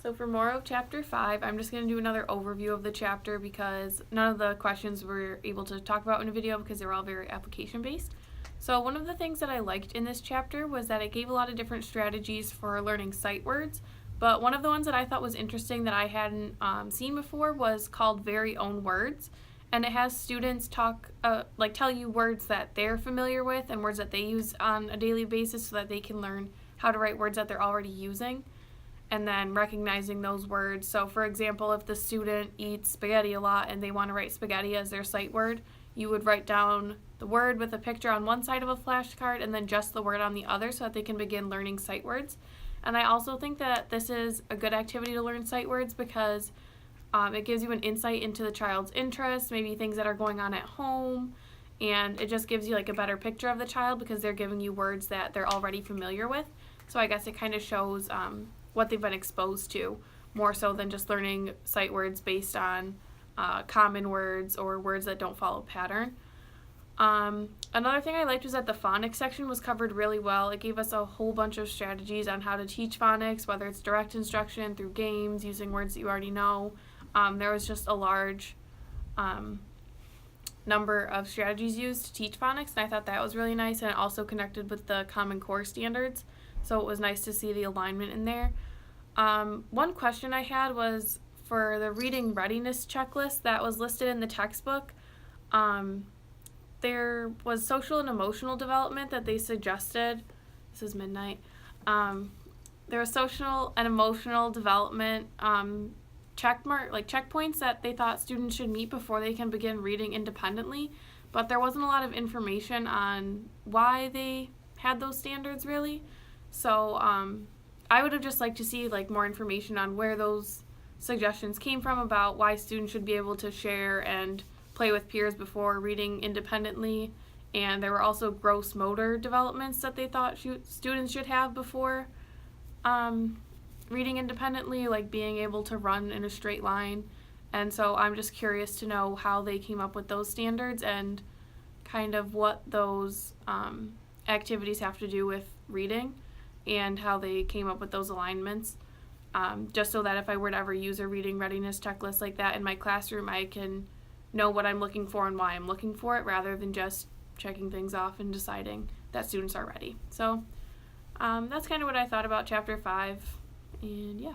So for Morrow Chapter 5, I'm just going to do another overview of the chapter because none of the questions we're able to talk about in a video because they were all very application based. So one of the things that I liked in this chapter was that it gave a lot of different strategies for learning sight words, but one of the ones that I thought was interesting that I hadn't seen before was called Very Own Words, and it has students tell you words that they're familiar with and words that they use on a daily basis so that they can learn how to write words that they're already using, and then recognizing those words. So for example, if the student eats spaghetti a lot and they want to write spaghetti as their sight word, you would write down the word with a picture on one side of a flashcard and then just the word on the other so that they can begin learning sight words. And I also think that this is a good activity to learn sight words because it gives you an insight into the child's interests, maybe things that are going on at home, and it just gives you like a better picture of the child because they're giving you words that they're already familiar with. So I guess it kind of shows what they've been exposed to, more so than just learning sight words based on common words or words that don't follow pattern. Another thing I liked was that the phonics section was covered really well. It gave us a whole bunch of strategies on how to teach phonics, whether it's direct instruction, through games, using words that you already know. There was just a large number of strategies used to teach phonics, and I thought that was really nice, and it also connected with the Common Core standards, so it was nice to see the alignment in there. One question I had was for the reading readiness checklist that was listed in the textbook. There was social and emotional development that they suggested. This is midnight. There was social and emotional development checkpoints that they thought students should meet before they can begin reading independently, but there wasn't a lot of information on why they had those standards really. So I would have just liked to see more information on where those suggestions came from about why students should be able to share and play with peers before reading independently. And there were also gross motor developments that they thought students should have before reading independently, like being able to run in a straight line. And so I'm just curious to know how they came up with those standards and kind of what those activities have to do with reading and how they came up with those alignments, just so that if I were to ever use a reading readiness checklist like that in my classroom, I can know what I'm looking for and why I'm looking for it rather than just checking things off and deciding that students are ready. So that's kind of what I thought about Chapter 5, and yeah.